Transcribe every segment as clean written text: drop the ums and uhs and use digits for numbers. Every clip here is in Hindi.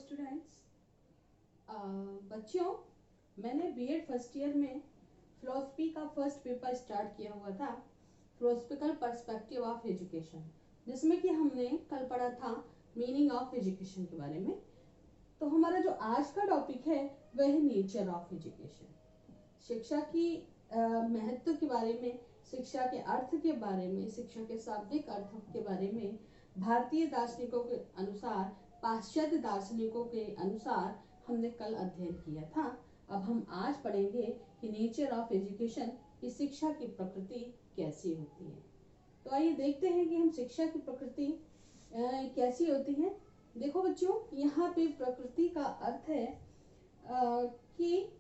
स्टूडेंट्स, बच्चों, मैंने बीएड फर्स्ट ईयर में फिलोसफी का फर्स्ट पेपर स्टार्ट किया हुआ था, फिलोसफिकल पर्सपेक्टिव ऑफ एजुकेशन, जिसमें कि हमने कल पढ़ा था मीनिंग ऑफ एजुकेशन के बारे में। तो हमारा जो आज का टॉपिक है वह है नेचर ऑफ एजुकेशन। शिक्षा की महत्व के बारे में, शिक्षा के अर्थ के बारे में, शिक्षा के शाब्दिक अर्थ के बारे में भारतीय दार्शनिकों के अनुसार, पाश्चात्य दार्शनिकों के अनुसार हमने कल अध्ययन किया था। अब हम आज पढ़ेंगे कि नेचर ऑफ एजुकेशन, की शिक्षा की प्रकृति कैसी होती है। तो आइए देखते हैं कि हम शिक्षा की प्रकृति कैसी होती है। देखो बच्चों, यहाँ पे प्रकृति का अर्थ है कि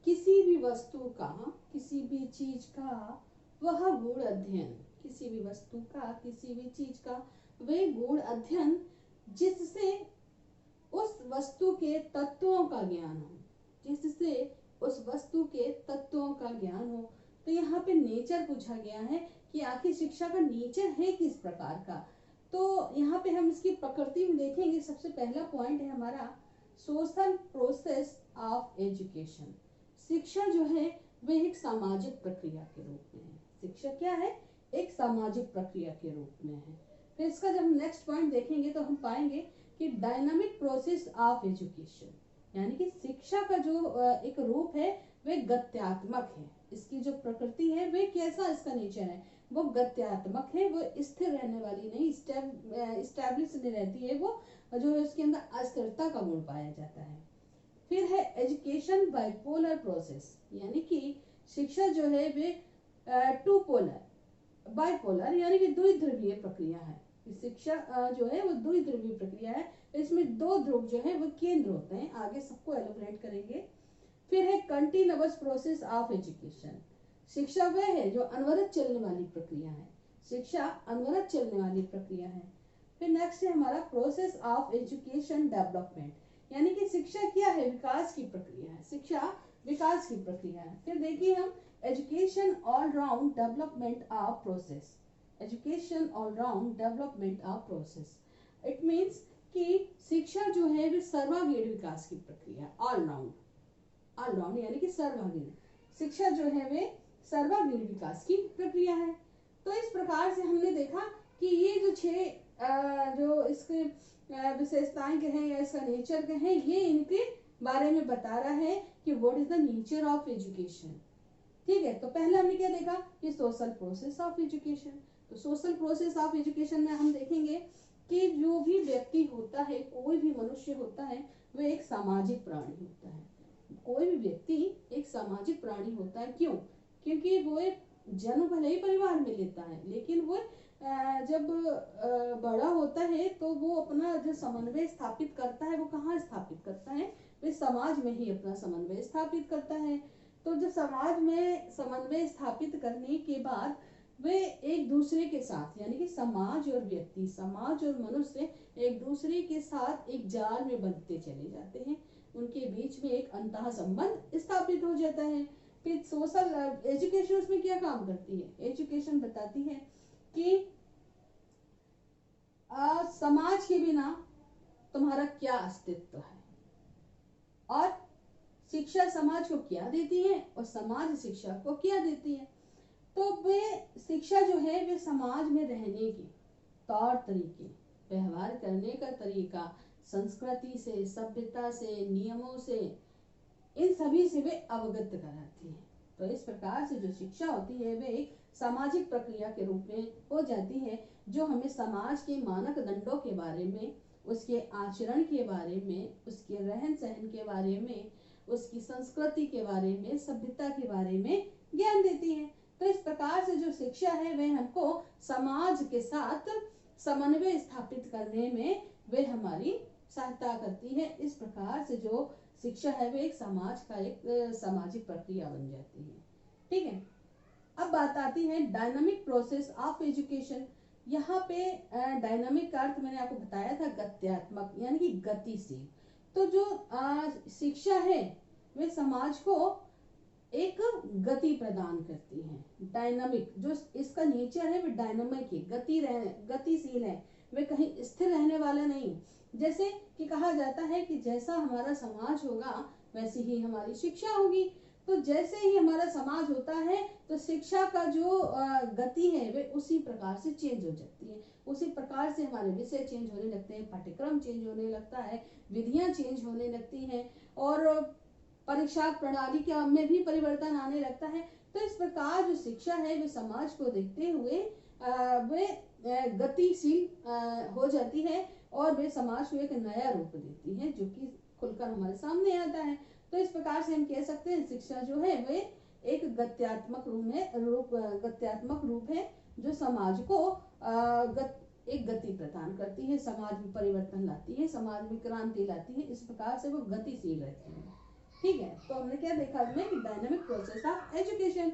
किसी भी वस्तु का, किसी भी चीज का वह गुण अध्ययन, किसी भी वस्तु का, किसी भी चीज का वह गुण अध्ययन जिससे उस वस्तु के तत्वों का ज्ञान हो, जिससे उस वस्तु के तत्वों का ज्ञान हो। तो यहाँ पे नेचर पूछा गया है कि आखिर शिक्षा का नेचर है किस प्रकार का। तो यहाँ पे हम इसकी प्रकृति में देखेंगे। सबसे पहला पॉइंट है हमारा सोशल प्रोसेस ऑफ एजुकेशन। शिक्षा जो है वह एक सामाजिक प्रक्रिया के रूप में है। शिक्षा क्या है? एक सामाजिक प्रक्रिया के रूप में है। फिर इसका जब हम नेक्स्ट पॉइंट देखेंगे तो हम पाएंगे कि डायनामिक प्रोसेस ऑफ एजुकेशन, यानी कि शिक्षा का जो एक रूप है वह गत्यात्मक है। इसकी जो प्रकृति है वह कैसा, इसका नेचर है वो गत्यात्मक है, वो स्थिर रहने वाली नहीं, स्टैब्लिश नहीं रहती है, वो जो है उसके अंदर अस्थिरता का गुण पाया जाता है। फिर है एजुकेशन बाइपोलर प्रोसेस, यानी कि शिक्षा जो है वे टू पोलर, बाइपोलर यानी कि द्विध्रुवीय प्रक्रिया है। शिक्षा जो है वो द्विध्रुवीय प्रक्रिया है। इसमें दो ध्रुव जो है वो केंद्र होते हैं। आगे सबको एलोबरेट करेंगे। फिर है कंटिन्यूअस प्रोसेस ऑफ एजुकेशन। शिक्षा वह है जो अनवरत चलने वाली प्रक्रिया है। शिक्षा अनवरत चलने वाली प्रक्रिया है। फिर नेक्स्ट है हमारा प्रोसेस ऑफ एजुकेशन डेवलपमेंट, यानी कि शिक्षा क्या है? विकास की प्रक्रिया है। शिक्षा विकास की प्रक्रिया है। फिर देखिए हम education all round development of process. Education all round development of process, it means कि शिक्षा जो है वो सर्वांगीण विकास की प्रक्रिया, ऑल राउंड यानी कि सर्वांगीण। शिक्षा जो है वे सर्वांगीण विकास की प्रक्रिया है। तो इस प्रकार से हमने देखा कि ये जो छह जो इसके विशेषताएं के हैं या इसका नेचर के हैं, ये इनके बारे में बता रहा है कि what is the nature of education. ठीक है, तो पहले हमने क्या देखा कि सोशल प्रोसेस ऑफ एजुकेशन। तो सोशल प्रोसेस ऑफ एजुकेशन में हम देखेंगे कि जो भी व्यक्ति होता है, कोई भी मनुष्य होता है, वह एक सामाजिक प्राणी होता है। कोई भी व्यक्ति एक सामाजिक प्राणी होता है। क्यों? क्योंकि वो एक जन्म भले ही परिवार में लेता है, लेकिन वो जब बड़ा होता है तो वो अपना जो समन्वय स्थापित करता है वो कहाँ स्थापित करता है? वे समाज में ही अपना समन्वय स्थापित करता है। तो जब समाज में समन्वय स्थापित करने के बाद वे एक दूसरे के साथ, यानी कि समाज और व्यक्ति, समाज और मनुष्य एक दूसरे के साथ एक जाल में बंधते चले जाते हैं। उनके बीच में एक अंतः संबंध स्थापित हो जाता है। फिर सोशल एजुकेशन उसमें क्या काम करती है? एजुकेशन बताती है कि समाज के बिना तुम्हारा क्या अस्तित्व है, और शिक्षा समाज को क्या देती है और समाज शिक्षा को क्या देती है। तो वे शिक्षा जो है वे समाज में रहने के तौर तरीके, व्यवहार करने का तरीका, संस्कृति से, सभ्यता से, नियमों से, इन सभी से वे अवगत कराती है। तो इस प्रकार से जो शिक्षा होती है वे एक सामाजिक प्रक्रिया के रूप में हो जाती है, जो हमें समाज के मानक दंडों के बारे में, उसके आचरण के बारे में, उसके रहन सहन के बारे में, उसकी संस्कृति के बारे में, सभ्यता के बारे में ज्ञान देती है। तो इस प्रकार से जो शिक्षा है वह हमको समाज के साथ समन्वय स्थापित करने में वे हमारी सहायता करती है। इस प्रकार से जो शिक्षा है वह एक समाज का एक सामाजिक प्रक्रिया बन जाती है। ठीक है, अब बात आती है डायनामिक प्रोसेस ऑफ एजुकेशन। यहाँ पे डायनामिक का अर्थ मैंने आपको बताया था गत्यात्मक, यानी कि गतिशील। तो जो शिक्षा है वह समाज को एक गति प्रदान करती है। डायनामिक जो इसका नेचर है वह डायनामिक है, गतिशील है, वे कहीं स्थिर रहने वाला नहीं, जैसे कि कहा जाता है कि जैसा हमारा समाज होगा वैसी ही हमारी शिक्षा होगी। तो जैसे ही हमारा समाज होता है तो शिक्षा का जो गति है वे उसी प्रकार से चेंज हो जाती है, उसी प्रकार से हमारे विषय चेंज होने लगते हैं, पाठ्यक्रम चेंज होने लगता है, विधियां चेंज होने लगती हैं और परीक्षा प्रणाली के में भी परिवर्तन आने लगता है। तो इस प्रकार जो शिक्षा है वे समाज को देखते हुए वे गतिशील हो जाती है और वे समाज को एक नया रूप देती है जो कि खुलकर हमारे सामने आता है। तो इस प्रकार से हम कह सकते हैं शिक्षा जो है वे एक गत्यात्मक रूप है जो समाज को एक गति प्रदान करती है, समाज में परिवर्तन लाती है, समाज में क्रांति लाती है। इस प्रकार से वो गतिशील रहती है। ठीक है, तो हमने क्या देखा इसमें कि dynamic process of education.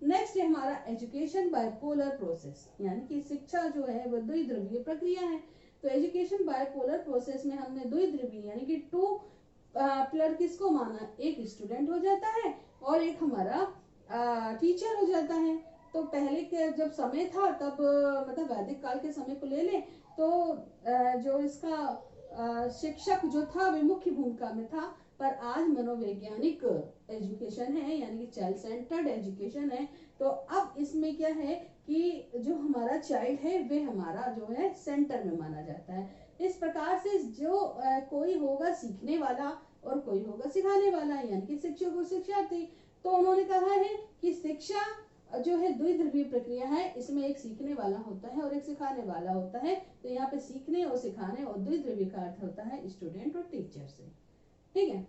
Next है हमारा एजुकेशन बायपोलर प्रोसेस, यानी कि शिक्षा जो है वो द्विध्रुवीय प्रक्रिया है। तो एजुकेशन बायपोलर प्रोसेस में हमने द्विध्रुवीय यानी कि टू प्लर किसको माना, एक स्टूडेंट हो जाता है और एक हमारा टीचर हो जाता है। तो पहले के जब समय था तब मतलब वैदिक काल के समय को ले लें तो जो इसका शिक्षक जो था वे मुख्य भूमिका में था, पर आज मनोवैज्ञानिक एजुकेशन है यानी कि चाइल्ड सेंटर्ड एजुकेशन है। तो अब इसमें क्या है कि जो हमारा चाइल्ड है वे हमारा जो है सेंटर में माना जाता है। इस प्रकार से जो कोई होगा सीखने वाला और कोई होगा सिखाने वाला, यानी कि शिक्षक और शिक्षार्थी। तो उन्होंने कहा है कि शिक्षा जो है द्विध्रुवीय प्रक्रिया है, इसमें एक सीखने वाला होता है और एक सिखाने वाला होता है। तो यहाँ पे सीखने और सिखाने और द्विध्रुवीय का अर्थ होता है स्टूडेंट और टीचर से। ठीक है,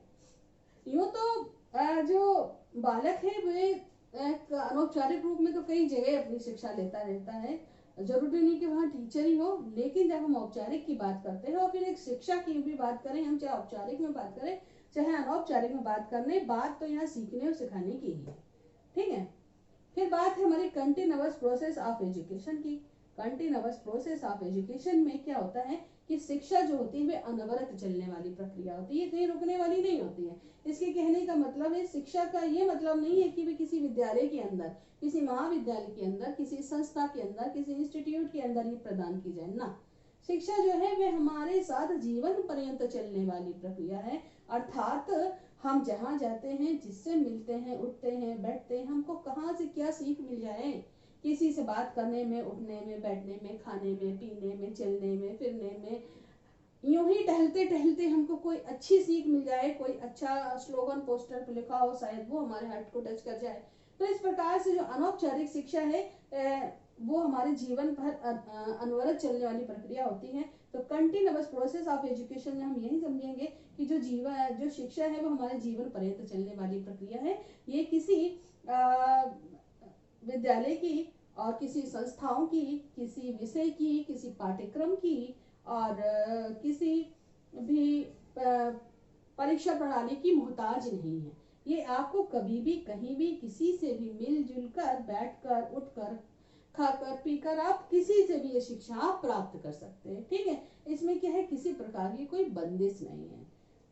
यूं तो जो बालक है वे अनौपचारिक रूप में तो कई जगह अपनी शिक्षा लेता रहता है, जरूरी नहीं कि वहाँ टीचर ही हो, लेकिन जब हम औपचारिक की बात करते हैं और फिर एक शिक्षा की भी बात करें, हम चाहे औपचारिक में बात करें चाहे अनौपचारिक में बात करने, बात तो यहाँ सीखने और सिखाने की ही है। ठीक है, फिर बात है हमारी कंटिन्यूअस प्रोसेस ऑफ एजुकेशन की। कंटिन्यूअस प्रोसेस ऑफ एजुकेशन में क्या होता है कि शिक्षा जो होती है वे अनवरत चलने वाली प्रक्रिया होती है, कहीं रुकने वाली नहीं होती है। इसके कहने का मतलब है शिक्षा का ये मतलब नहीं है कि वे किसी विद्यालय के अंदर, किसी महाविद्यालय के अंदर, किसी संस्था के अंदर, किसी इंस्टीट्यूट के अंदर ही प्रदान की जाए ना। शिक्षा जो है वे हमारे साथ जीवन पर्यंत चलने वाली प्रक्रिया है। अर्थात हम जहाँ जाते हैं, जिससे मिलते हैं, उठते हैं, बैठते हैं, हमको कहाँ से क्या सीख मिल जाए, किसी से बात करने में, उठने में, बैठने में, खाने में, पीने में, चलने में, फिरने में, यूं ही टहलते टहलते हमको कोई अच्छी सीख मिल जाए, कोई अच्छा स्लोगन पोस्टर पर लिखा हो, शायद वो हमारे हार्ट को टच कर जाए। तो इस प्रकार से जो अनौपचारिक शिक्षा है वो हमारे जीवन भर अनवरत चलने वाली प्रक्रिया होती है। तो कंटिन्यूअस प्रोसेस ऑफ एजुकेशन में हम यही समझेंगे कि जो शिक्षा है वो हमारे जीवन पर्यंत चलने वाली प्रक्रिया है। ये किसी विद्यालय की और किसी संस्थाओं की, किसी विषय की, किसी पाठ्यक्रम की और किसी भी परीक्षा प्रणाली की मोहताज नहीं है। ये आपको कभी भी कहीं भी किसी से भी मिलजुल कर, बैठकर, उठकर, खाकर, पीकर आप किसी से भी ये शिक्षा आप प्राप्त कर सकते हैं। ठीक है, इसमें क्या है, किसी प्रकार की कोई बंदिश नहीं है।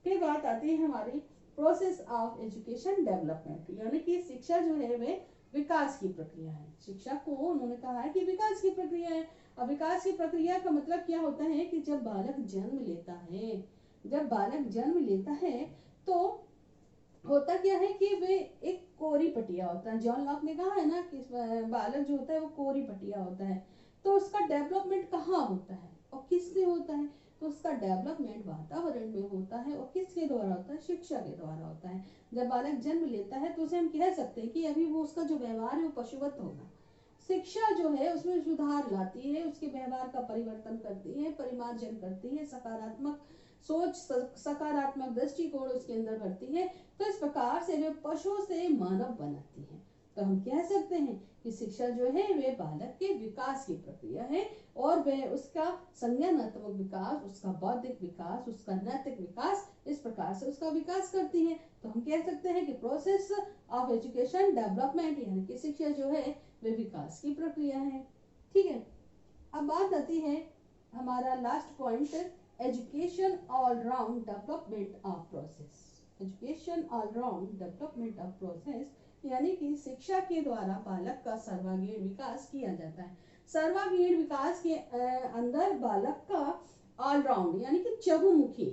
फिर बात आती है हमारी प्रोसेस ऑफ एजुकेशन डेवलपमेंट, यानी कि शिक्षा जो है वे विकास की प्रक्रिया है। शिक्षा को उन्होंने कहा है कि विकास की प्रक्रिया है। अब विकास की प्रक्रिया का मतलब क्या होता है कि जब बालक जन्म लेता है तो होता क्या है कि वे एक कोरी पटिया होता है। जॉन लॉक ने कहा है ना कि बालक जो होता है वो कोरी पटिया होता है। तो उसका डेवलपमेंट कहाँ होता है और किससे होता है, तो उसका डेवलपमेंट वातावरण में होता है और किसके द्वारा होता है, शिक्षा के द्वारा होता है। जब बालक जन्म लेता है तो उसे हम कह सकते हैं कि अभी वो उसका जो व्यवहार है वो पशुवत होगा। शिक्षा जो है उसमें सुधार लाती है, उसके व्यवहार का परिवर्तन करती है, परिमार्जन करती है, सकारात्मक सोच, सकारात्मक दृष्टिकोण उसके अंदर भरती है। तो इस प्रकार से वे पशु से मानव बनाती है। तो हम कह सकते हैं कि शिक्षा जो है वे बालक के विकास की प्रक्रिया है और वह उसका संज्ञानात्मक विकास, उसका बौद्धिक विकास, उसका नैतिक विकास, इस प्रकार से उसका विकास करती है। तो हम कह सकते हैं कि प्रोसेस ऑफ एजुकेशन डेवलपमेंट यानी कि शिक्षा जो है वे विकास की प्रक्रिया है। ठीक है, अब बात आती है हमारा last point, education all round development of process. Education all round development of process यानी कि शिक्षा के द्वारा बालक का सर्वांगीण विकास किया जाता है। सर्वांगीण विकास के अंदर बालक का ऑलराउंड यानी कि चहुमुखी,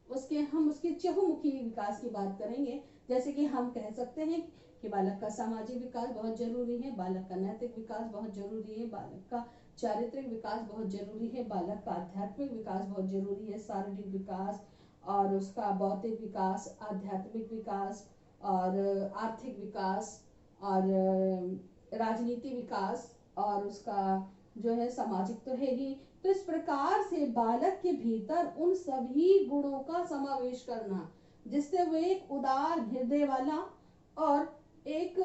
उसके चहुमुखी विकास की बात करेंगे। जैसे कि हम कह सकते हैं कि बालक का सामाजिक विकास बहुत जरूरी है, बालक का नैतिक विकास बहुत जरूरी है, बालक का चारित्रिक विकास बहुत जरूरी है, बालक का आध्यात्मिक विकास बहुत जरूरी है, शारीरिक विकास और उसका बौद्धिक विकास, आध्यात्मिक विकास और आर्थिक विकास और राजनीति विकास और उसका जो है सामाजिक तो है ही। तो इस प्रकार से बालक के भीतर उन सभी गुणों का समावेश करना जिससे वो एक उदार हृदय वाला और एक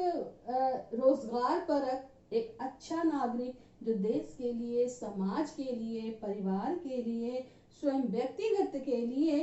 रोजगार परक, एक अच्छा नागरिक जो देश के लिए, समाज के लिए, परिवार के लिए, स्वयं व्यक्तिगत के लिए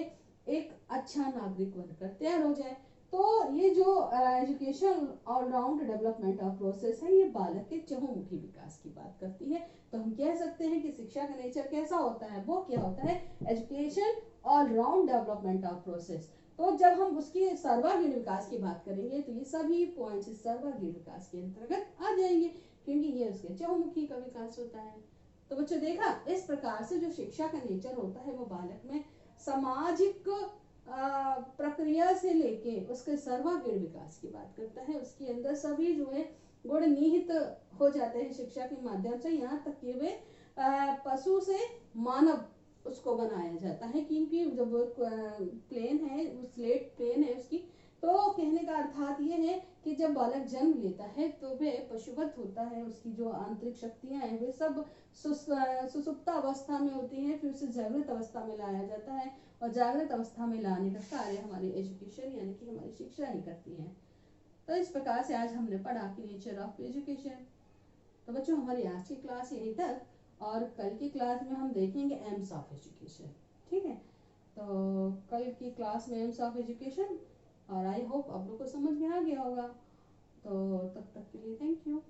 एक अच्छा नागरिक बनकर तैयार हो जाए। तो ये जो education all round development of process है, ये बालक के चहुमुखी विकास की बात करती है। तो हम कह सकते हैं कि शिक्षा का नेचर कैसा होता है, वो क्या होता है, education all round development of process. तो जब हम उसकी सर्वांगीण विकास की बात करेंगे तो ये सभी पॉइंट्स सर्वांगीण विकास के अंतर्गत आ जाएंगे, क्योंकि ये उसके चहुमुखी का विकास होता है। तो बच्चों देखा, इस प्रकार से जो शिक्षा का नेचर होता है वो बालक में सामाजिक प्रक्रिया से लेके उसके सर्वांगीण विकास की बात करता है। उसके अंदर सभी जो है गुण निहित हो जाते हैं शिक्षा के माध्यम से, यहाँ तक कि वे पशु से मानव उसको बनाया जाता है। क्योंकि जब वो प्लेन है, स्लेट प्लेन है उसकी, तो कहने का अर्थात ये है कि जब बालक जन्म लेता है तो वह पशुवत होता है, उसकी जो आंतरिक शक्तियां हैं वे सब सुसुप्त अवस्था में होती हैं, फिर उसे जागृत अवस्था में लाया जाता है और जागृत अवस्था में लाने का कार्य हमारी एजुकेशन यानी कि हमारी शिक्षा ही करती है। तो इस प्रकार से आज हमने पढ़ा कि नेचर ऑफ एजुकेशन। तो बच्चों हमारी आज की क्लास यहीं तक, और कल की क्लास में हम देखेंगे एम्स ऑफ एजुकेशन। ठीक है, तो कल की क्लास में एम्स ऑफ एजुकेशन, और आई होप आप लोग को समझ में आ गया होगा। तो तब तक के लिए थैंक यू।